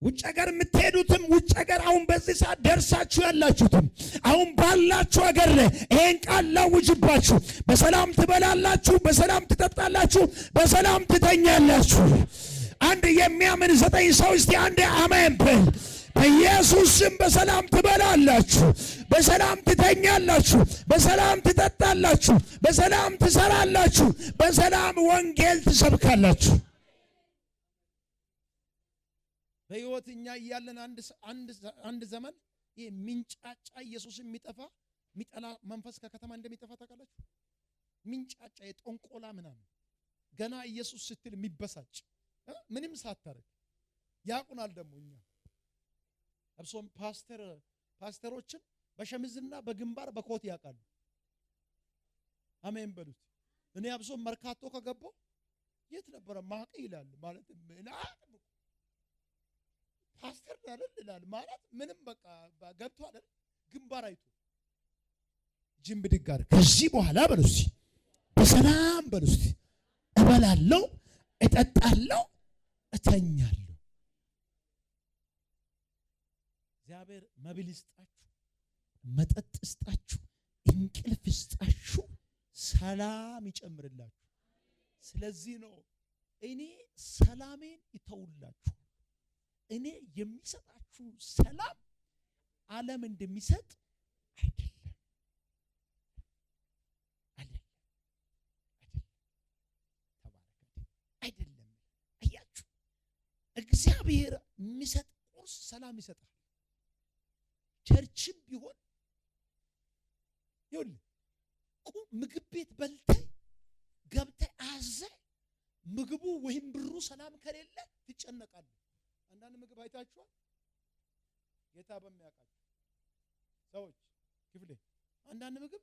ውጭ ሀገር የምትሄዱትም ውጭ ሀገር አሁን በዚህ ሰዓት ደርሳችሁ ያላችሁትም አሁን ባላችሁ ሀገር ላይ ይሄን ቃል ላውጅባችሁ። በሰላም ትበላላችሁ፣ በሰላም ትጠጣላችሁ፣ በሰላም ትተኛላችሁ። አንድ የሚያምን 9 ሰው እስቲ አንድ አሜን በል። በኢየሱስ ስም በሰላም ትበላላችሁ፣ በሰላም ትተኛላችሁ፣ በሰላም ትጠጣላችሁ፣ በሰላም ትሰራላችሁ፣ በሰላም ወንጌል ትሰብካላችሁ። በሕይወትኛ እያለን አንድ ዘመን ይሄ ሚንጫጫ ኢየሱስ የሚጠላ መንፈስ ከከተማ እንደሚጠፋ ታውቃላችሁ። ሚንጫጫ የጠንቆላ ምናምን ገና ኢየሱስ ስትል የሚበሳጭ ምንም ሳታረግ ያቁናል። ደግሞ እኛ አብሶም ፓስተሮችን በሸሚዝና በግንባር በኮት ያውቃሉ። አሜን በሉት። እኔ አብሶም መርካቶ ከገባው የት ነበረ ማቀ ይላል ማለት ፓስተር አይደል ይላል ማለት ምንም በቃ ገብቶ አይደል ግንባር አይቶ ጅምብድግ ጋር ከዚህ በኋላ በሉስ በሰላም በሉስ እበላለሁ፣ እጠጣለሁ፣ እተኛለሁ። እግዚአብሔር መብል ይስጣችሁ፣ መጠጥ ይስጣችሁ፣ እንቅልፍ ይስጣችሁ፣ ሰላም ይጨምርላችሁ። ስለዚህ ነው እኔ ሰላሜን ይተውላችሁ። እኔ የሚሰጣችሁ ሰላም ዓለም እንደሚሰጥ አይደለም። አይደለም። አያችሁ፣ እግዚአብሔር የሚሰጥ ቁርስ ሰላም ይሰጣል። ቸርችም ቢሆን ይኸውልህ ምግብ ቤት በልተህ ገብተህ አዘህ ምግቡ ወይም ብሩ ሰላም ከሌለ ትጨነቃለህ። አንዳንድ ምግብ አይታችኋል። ጌታ በሚያውቃችሁ ሰዎች ክፍሌ አንዳንድ ምግብ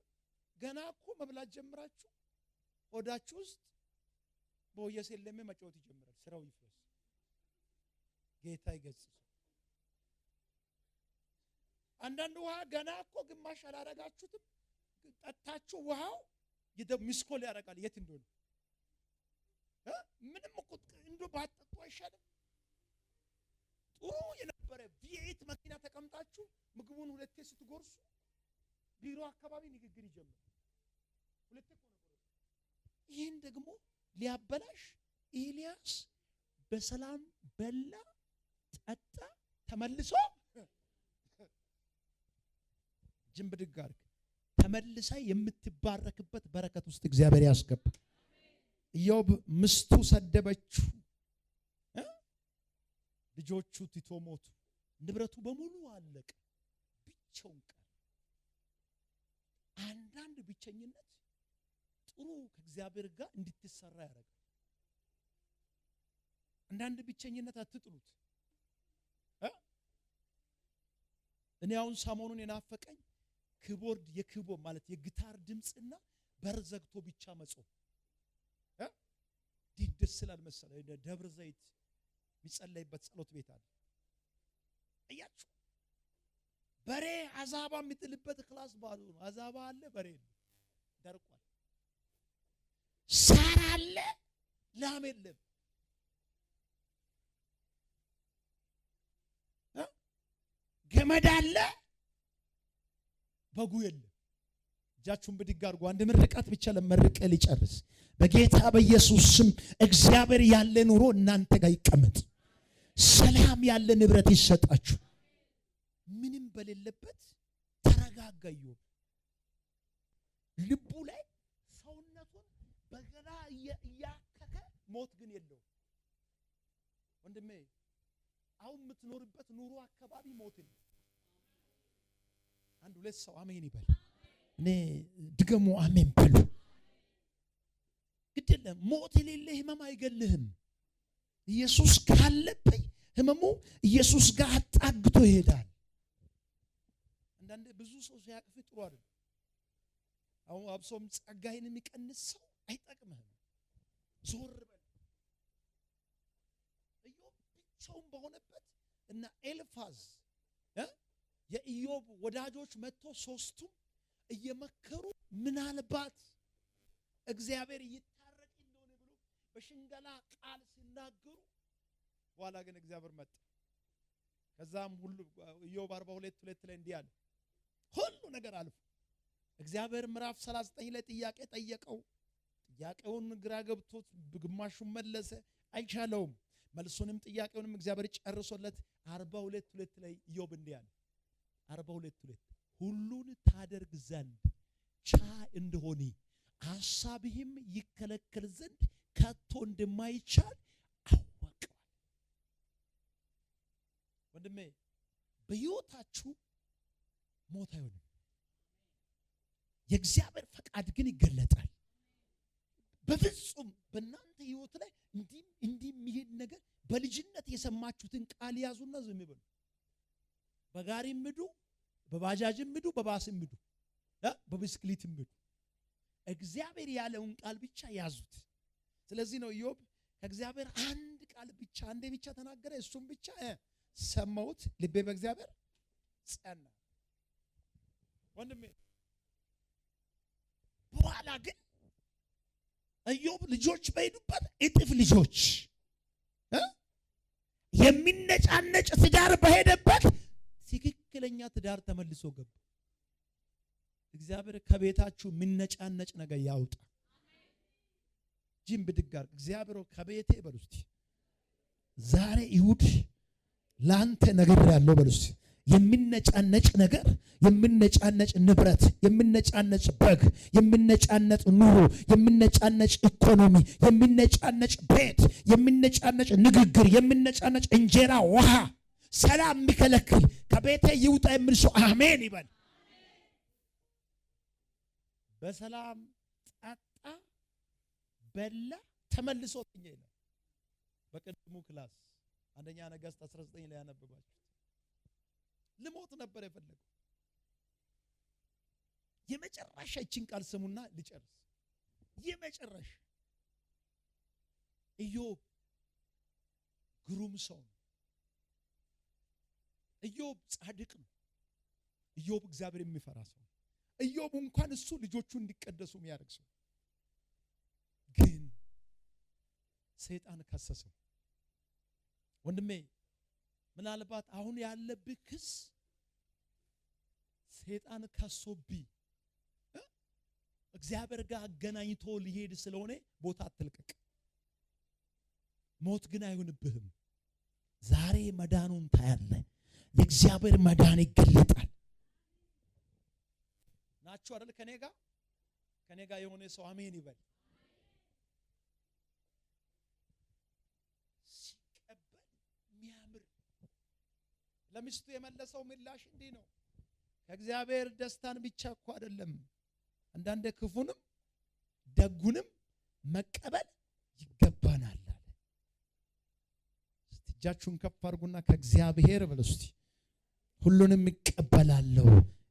ገና እኮ መብላት ጀምራችሁ ሆዳችሁ ውስጥ በየሰለሜ መጫወት ይጀምራል። ስራው ይፍረስ። ጌታ ይገስጽ። አንዳንድ ውሃ ገና እኮ ግማሽ አላረጋችሁትም፣ ጠጣችሁ ውሃው ሚስኮል ያደርጋል። የት እንደሆነ ምንም እኮ እንደው ባጠጡ አይሻልም? ጥሩ የነበረ ቪኤት መኪና ተቀምጣችሁ ምግቡን ሁለቴ ስትጎርሱ ቢሮ አካባቢ ንግግር ይጀምራል። ሁለቴ እኮ ነው። ይህን ደግሞ ሊያበላሽ ኤልያስ በሰላም በላ፣ ጠጣ፣ ተመልሶ ጅምብድግ አድርግ ተመልሳ የምትባረክበት በረከት ውስጥ እግዚአብሔር ያስገባ። ኢዮብ ምስቱ ሰደበችው፣ ልጆቹ ትቶ ሞቱ፣ ንብረቱ በሙሉ አለቀ፣ ብቻውን ቀረ። አንዳንድ ብቸኝነት ጥሩ ከእግዚአብሔር ጋር እንድትሰራ ያደርጋል። አንዳንድ ብቸኝነት አትጥሉት። እኔ አሁን ሰሞኑን የናፈቀኝ ኪቦርድ የኪቦርድ ማለት የጊታር ድምጽና በር ዘግቶ ብቻ መጾም ደስ ይላል መሰለኝ። ደብረ ዘይት የሚጸለይበት ጸሎት ቤት አለ። አያችሁ፣ በሬ አዛባ የሚጥልበት ክላስ ባሉ ነው። አዛባ አለ፣ በሬ ደርቋል። ሳር አለ፣ ላም የለም። ገመድ አለ፣ በጉ የለም። እጃችሁን ብድግ አድርጉ። አንድ ምርቃት ብቻ ለመርቀ ሊጨርስ በጌታ በኢየሱስ ስም እግዚአብሔር ያለ ኑሮ እናንተ ጋር ይቀመጥ። ሰላም ያለ ንብረት ይሰጣችሁ። ምንም በሌለበት ተረጋጋ። ኢዮብ ልቡ ላይ ሰውነቱን በገላ እያከከ ሞት ግን የለው። ወንድሜ አሁን የምትኖርበት ኑሮ አካባቢ ሞት የለው። አንድ ሁለት ሰው አሜን ይበል። እኔ ድገሙ አሜን በሉ። ግድ የለም ሞት የሌለ ህመም አይገልህም። ኢየሱስ ካለበት ህመሙ ኢየሱስ ጋር አጣግቶ ይሄዳል። አንዳንዴ ብዙ ሰው ሲያቅፍ ጥሩ አይደል። አሁን አብሶም ጸጋዬን የሚቀንስ ሰው አይጠቅምህም። ዞር በል። ኢዮብ ብቻውን በሆነበት እና ኤልፋዝ የኢዮብ ወዳጆች መጥቶ ሶስቱም እየመከሩ ምናልባት እግዚአብሔር ይታረቅ እንደሆነ ብሎ በሽንገላ ቃል ሲናገሩ፣ በኋላ ግን እግዚአብሔር መጣ። ከዛም ሁሉ ኢዮብ 42:2 ላይ እንዲህ አለ፣ ሁሉ ነገር አልፎ እግዚአብሔር ምዕራፍ 39 ላይ ጥያቄ ጠየቀው። ጥያቄውን ግራ ገብቶት ግማሹን መለሰ፣ አይቻለውም። መልሱንም ጥያቄውንም እግዚአብሔር ጨርሶለት 42:2 ላይ ኢዮብ እንዲህ አለ፣ 42:2 ሁሉን ታደርግ ዘንድ ቻይ እንደሆነ ሐሳብህም ይከለከል ዘንድ ከቶ እንደማይቻል አወቀ። ወንድሜ በሕይወታችሁ ሞት አይሆንም፣ የእግዚአብሔር ፈቃድ ግን ይገለጣል። በፍጹም በእናንተ ሕይወት ላይ እንዲህ የሚሄድ ነገር በልጅነት የሰማችሁትን ቃል ያዙና ዝም በሉ። በጋሪም ሂዱ፣ በባጃጅም ሂዱ፣ በባስም ሂዱ፣ በብስክሌትም ሂዱ፣ እግዚአብሔር ያለውን ቃል ብቻ ያዙት። ስለዚህ ነው ኢዮብ ከእግዚአብሔር አንድ ቃል ብቻ አንዴ ብቻ ተናገረ፣ እሱም ብቻ ሰማሁት፣ ልቤ በእግዚአብሔር ጸና። ወንድሜ በኋላ ግን ኢዮብ ልጆች በሄዱበት እጥፍ ልጆች የሚነጫነጭ ትዳር በሄደበት ትክክለኛ ትዳር ተመልሶ ገባ። እግዚአብሔር ከቤታችሁ የሚነጫነጭ ነገር ያውጣ። ጂም ብድጋር እግዚአብሔር ከቤቴ በሉስቲ ዛሬ ይሁድ ላንተ ነገር ያለው በሉስቲ የሚነጫነጭ ነገር፣ የሚነጫነጭ ንብረት፣ የሚነጫነጭ በግ፣ የሚነጫነጭ ኑሮ፣ የሚነጫነጭ ኢኮኖሚ፣ የሚነጫነጭ ቤት፣ የሚነጫነጭ ንግግር፣ የሚነጫነጭ እንጀራ፣ ውሃ፣ ሰላም የሚከለክል ከቤቴ ይውጣ የሚል ሰው አሜን ይበል። በሰላም ጠጣ፣ በላ፣ ተመልሶ ተኛ ይላል። በቅድሙ ክላስ አንደኛ ነገሥት 19 ላይ ያነበባችሁ ልሞት ነበር የፈለገው። የመጨረሻ እቺን ቃል ስሙና ልጨርስ። የመጨረሻ ኢዮብ ግሩም ሰው ነው። ኢዮብ ጻድቅ ነው። ኢዮብ እግዚአብሔር የሚፈራ ሰው ነው። ኢዮብ እንኳን እሱ ልጆቹ እንዲቀደሱ የሚያደርግ ሰው፣ ግን ሰይጣን ከሰሰው። ወንድሜ ምናልባት አሁን ያለብህ ክስ ሰይጣን ከሶብህ እግዚአብሔር ጋር አገናኝቶ ሊሄድ ስለሆነ ቦታ አትልቀቅ። ሞት ግን አይሆንብህም። ዛሬ መዳኑን ታያለህ። የእግዚአብሔር መዳን ይገለጣል። ናችሁ አይደል? ከኔ ጋር የሆነ ሰው አሜን ይበል። ለሚስቱ የመለሰው ምላሽ እንዲህ ነው። ከእግዚአብሔር ደስታን ብቻ እኮ አይደለም፣ አንዳንዴ ክፉንም ደጉንም መቀበል ይገባናል አለ። እስቲ እጃችሁን ከፍ አድርጉና ከእግዚአብሔር በሉ እስቲ ሁሉንም እቀበላለሁ፣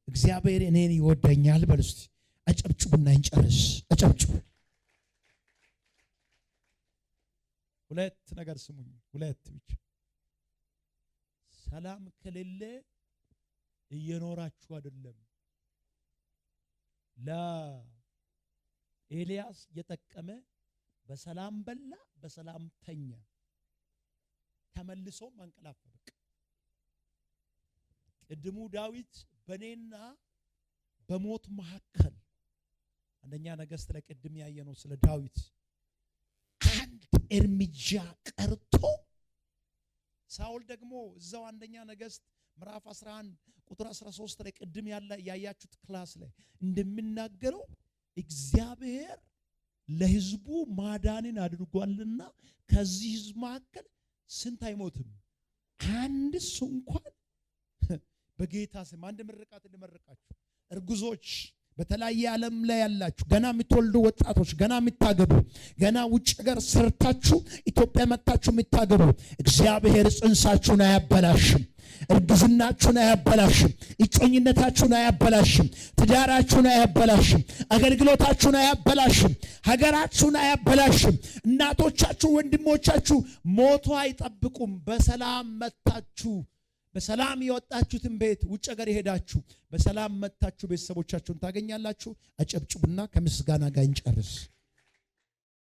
እግዚአብሔር እኔን ይወደኛል በሉ እስቲ። አጨብጭቡና እንጨርስ። አጨብጭቡ። ሁለት ነገር ስሙኝ፣ ሁለት ብቻ። ሰላም ከሌለ እየኖራችሁ አይደለም። ለኤልያስ የጠቀመ በሰላም በላ፣ በሰላም ተኛ፣ ተመልሶ አንቀላፋ። በቃ ቅድሙ ዳዊት በኔና በሞት መካከል አንደኛ ነገሥት ላይ ቅድም ያየነው ስለ ዳዊት አንድ እርምጃ ቀርቶ ሳውል ደግሞ እዛው አንደኛ ነገሥት ምዕራፍ 11 ቁጥር 13 ላይ ቅድም ያያችሁት ክላስ ላይ እንደምናገረው እግዚአብሔር ለሕዝቡ ማዳንን አድርጓልና ከዚህ ሕዝብ መካከል ስንት አይሞትም? አንድ ሰው እንኳን በጌታ ስም አንድ ምርቃት ልመርቃችሁ። እርጉዞች በተለያየ ዓለም ላይ ያላችሁ ገና የምትወልዱ ወጣቶች፣ ገና የምታገቡ፣ ገና ውጭ ሀገር ሰርታችሁ ኢትዮጵያ መጣችሁ የምታገቡ፣ እግዚአብሔር ጽንሳችሁን አያበላሽም፣ እርግዝናችሁን አያበላሽም፣ እጮኝነታችሁን አያበላሽም፣ ትዳራችሁን አያበላሽም፣ አገልግሎታችሁን አያበላሽም፣ ሀገራችሁን አያበላሽም። እናቶቻችሁ፣ ወንድሞቻችሁ ሞቶ አይጠብቁም። በሰላም መጣችሁ። በሰላም የወጣችሁትን ቤት ውጭ ሀገር የሄዳችሁ በሰላም መጣችሁ ቤተሰቦቻችሁን ታገኛላችሁ። አጨብጭቡና ከምስጋና ጋር እንጨርስ።